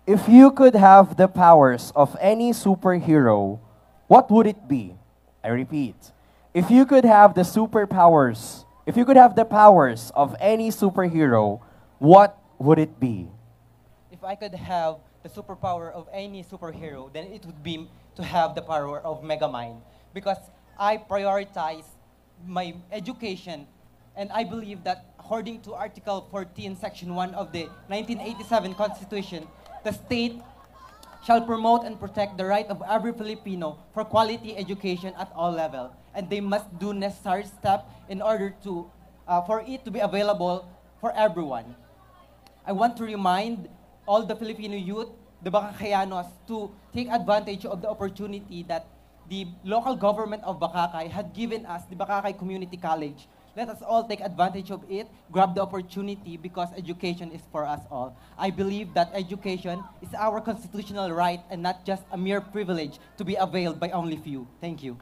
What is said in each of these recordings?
If you could have the powers of any superhero, what would it be? I repeat. If you could have the superpowers, if you could have the powers of any superhero, what would it be? If I could have the superpower of any superhero, then it would be to have the power of Megamind. Because I prioritize my education, and I believe that according to Article 14, Section 1 of the 1987 Constitution, the state shall promote and protect the right of every Filipino for quality education at all levels, and they must do necessary steps in order to, for it to be available for everyone. I want to remind all the Filipino youth, the Bacacayanos, to take advantage of the opportunity that the local government of Bacacay had given us, the Bacacay Community College. Let us all take advantage of it, grab the opportunity, because education is for us all. I believe that education is our constitutional right and not just a mere privilege to be availed by only few. Thank you.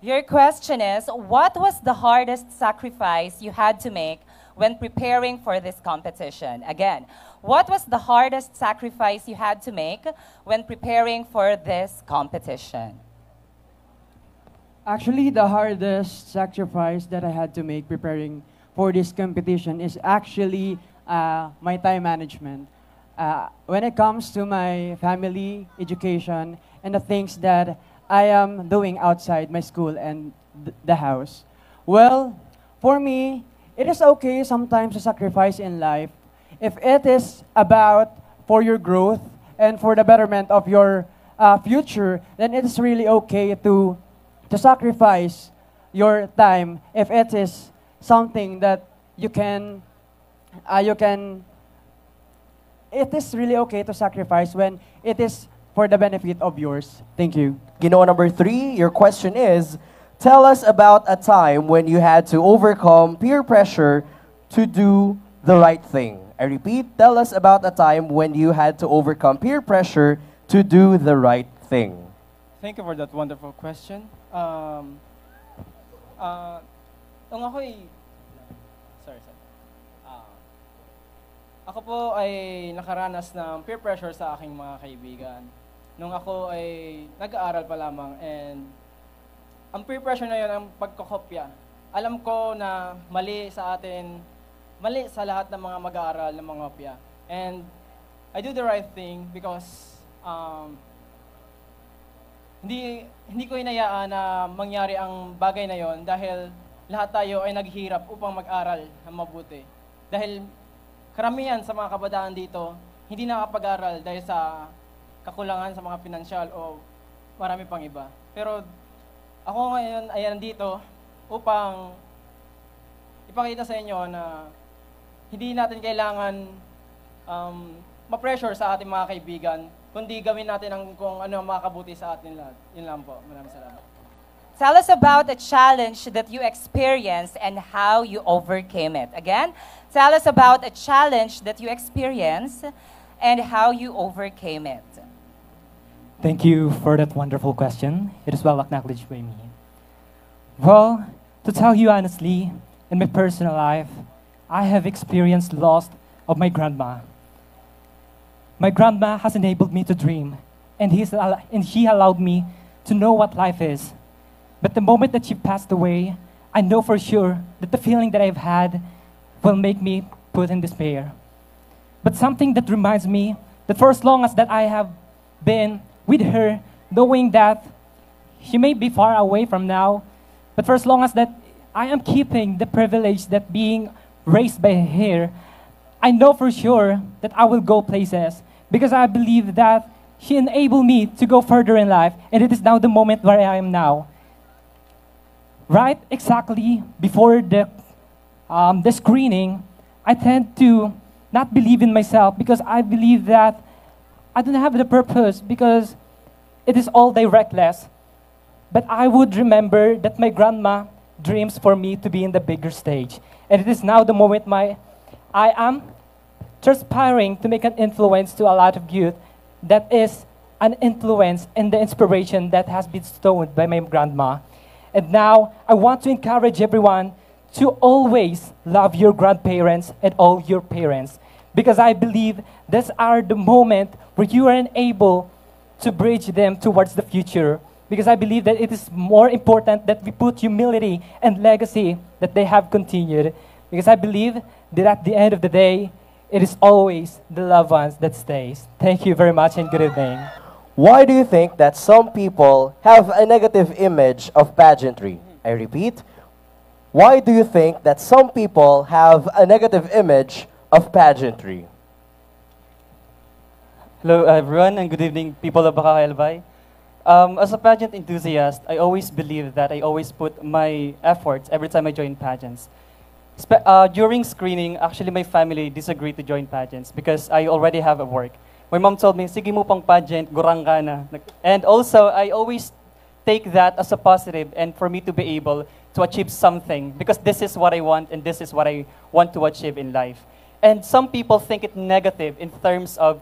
Your question is, what was the hardest sacrifice you had to make when preparing for this competition? Again, what was the hardest sacrifice you had to make when preparing for this competition? Actually, the hardest sacrifice that I had to make preparing for this competition is actually my time management. When it comes to my family, education, and the things that I am doing outside my school and the house. Well, for me, it is okay sometimes to sacrifice in life if it is about for your growth and for the betterment of your future. Then it is really okay to sacrifice your time if it is something that you can it is really okay to sacrifice when it is for the benefit of yours. Thank you. Ginoong number 3, your question is, tell us about a time when you had to overcome peer pressure to do the right thing. I repeat, tell us about a time when you had to overcome peer pressure to do the right thing. Thank you for that wonderful question. Nung ako'y... Sorry. Ako po ay nakaranas ng peer pressure sa aking mga kaibigan. Nung ako ay nag-aaral pa lamang, and ang peer pressure na yun, ang pagkokopya. Alam ko na mali sa atin, mali sa lahat ng mga mag-aaral ng mga kopya. And I do the right thing because hindi ko hinayaan na mangyari ang bagay na yon dahil lahat tayo ay naghihirap upang mag-aral ng mabuti. Dahil karamihan sa mga kabataan dito, hindi nakapag-aral dahil sa kakulangan sa mga pinansyal o marami pang iba. Pero ako ngayon ay nandito upang ipakita sa inyo na hindi natin kailangan ma-pressure sa ating mga kaibigan, kundi gawin natin kung ano ang makakabuti sa atin lahat. Yun lang po. Maraming salamat. Tell us about a challenge that you experienced and how you overcame it. Again, tell us about a challenge that you experienced and how you overcame it. Thank you for that wonderful question. It is well acknowledged by me. Well, to tell you honestly, in my personal life, I have experienced loss of my grandma. My grandma has enabled me to dream, and she allowed me to know what life is. But the moment that she passed away, I know for sure that the feeling that I've had will make me put in despair. But something that reminds me that for as long as that I have been with her, knowing that she may be far away from now, but for as long as that I am keeping the privilege that being raised by her, I know for sure that I will go places because I believe that she enabled me to go further in life, and it is now the moment where I am now. Right exactly before the screening, I tend to not believe in myself because I believe that I don't have the purpose because it is all directless. But I would remember that my grandma dreams for me to be in the bigger stage. And it is now the moment I am transpiring to make an influence to a lot of youth that is an influence and the inspiration that has been bestowed by my grandma. And now I want to encourage everyone to always love your grandparents and all your parents because I believe these are the moment where you are able to bridge them towards the future. Because I believe that it is more important that we put humility and legacy that they have continued. Because I believe that at the end of the day, it is always the loved ones that stays. Thank you very much and good evening. Why do you think that some people have a negative image of pageantry? I repeat, why do you think that some people have a negative image of pageantry? Hello everyone and good evening people of Bacacay ALBAY. As a pageant enthusiast, I always believe that I always put my efforts every time I join pageants. During screening, actually my family disagreed to join pageants because I already have a work. My mom told me, sige mo pang pageant, gurang ka na. And also, I always take that as a positive and for me to be able to achieve something because this is what I want and this is what I want to achieve in life. And some people think it negative in terms of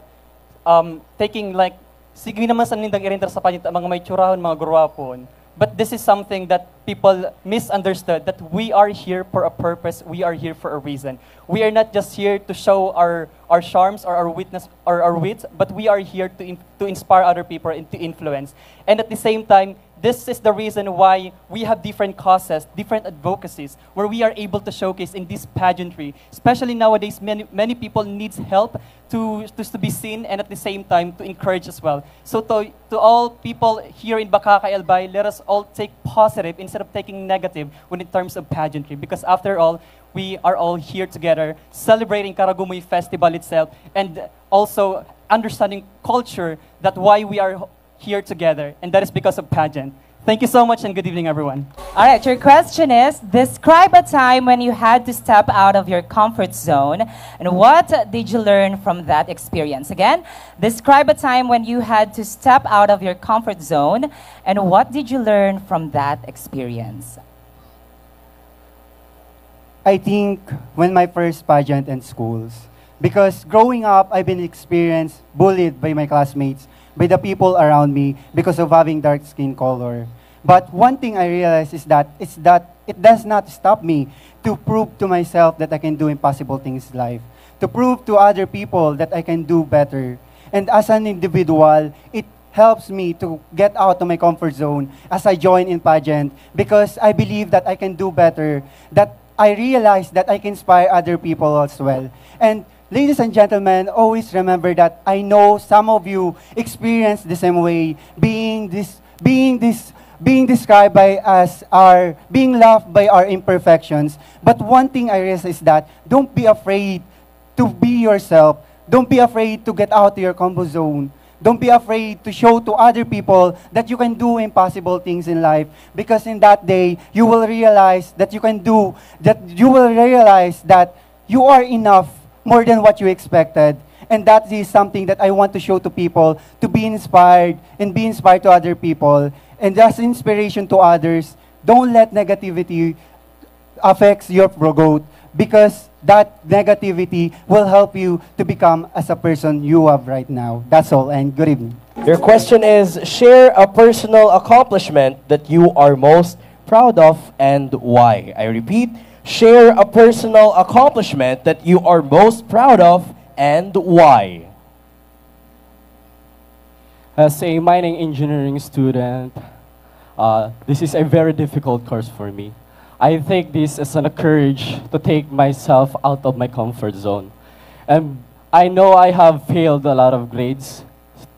taking like, sige naman sa nindang irintar sa pageant, mga may tsurahon, mga gurwapon. But this is something that people misunderstood, that we are here for a purpose, we are here for a reason. We are not just here to show our charms or our witness or our wits, but we are here to inspire other people and to influence. And at the same time, this is the reason why we have different causes, different advocacies, where we are able to showcase in this pageantry. Especially nowadays, many people need help to be seen and at the same time to encourage as well. So to all people here in Bacacay ALBAY, let us all take positive instead of taking negative when in terms of pageantry. Because after all, we are all here together celebrating Karagumoy Festival itself and also understanding culture, that why we are here together, and that is because of pageant. Thank you so much and good evening, everyone. All right, your question is, describe a time when you had to step out of your comfort zone, and what did you learn from that experience? Again, describe a time when you had to step out of your comfort zone, and what did you learn from that experience? I think when my first pageant in schools, because growing up, I've been experienced bullied by my classmates, by the people around me because of having dark skin color. But one thing I realized is that it does not stop me to prove to myself that I can do impossible things in life, to prove to other people that I can do better. And as an individual, it helps me to get out of my comfort zone as I join in pageant because I believe that I can do better, that I realize that I can inspire other people as well. And ladies and gentlemen, always remember that I know some of you experience the same way, being described by us, being loved by our imperfections. But one thing I realize is that don't be afraid to be yourself. Don't be afraid to get out of your comfort zone. Don't be afraid to show to other people that you can do impossible things in life. Because in that day, you will realize that you can do, that you will realize that you are enough more than what you expected. And that is something that I want to show to people, to be inspired and be inspired to other people. And as inspiration to others, don't let negativity affect your growth, because that negativity will help you to become as a person you have right now. That's all, and good evening. Your question is, share a personal accomplishment that you are most proud of and why. I repeat, share a personal accomplishment that you are most proud of and why. As a mining engineering student, this is a very difficult course for me. I take this as a courage to take myself out of my comfort zone. And I know I have failed a lot of grades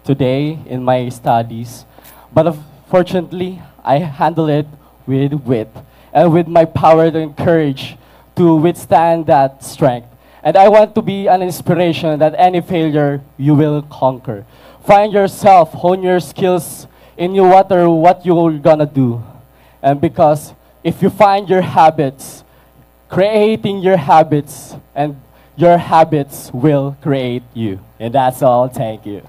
today in my studies, but fortunately, I handle it with wit and with my power and courage to withstand that strength. And I want to be an inspiration that any failure you will conquer. Find yourself, hone your skills in what you're gonna do. And because if you find your habits, creating your habits, and your habits will create you. And that's all. Thank you.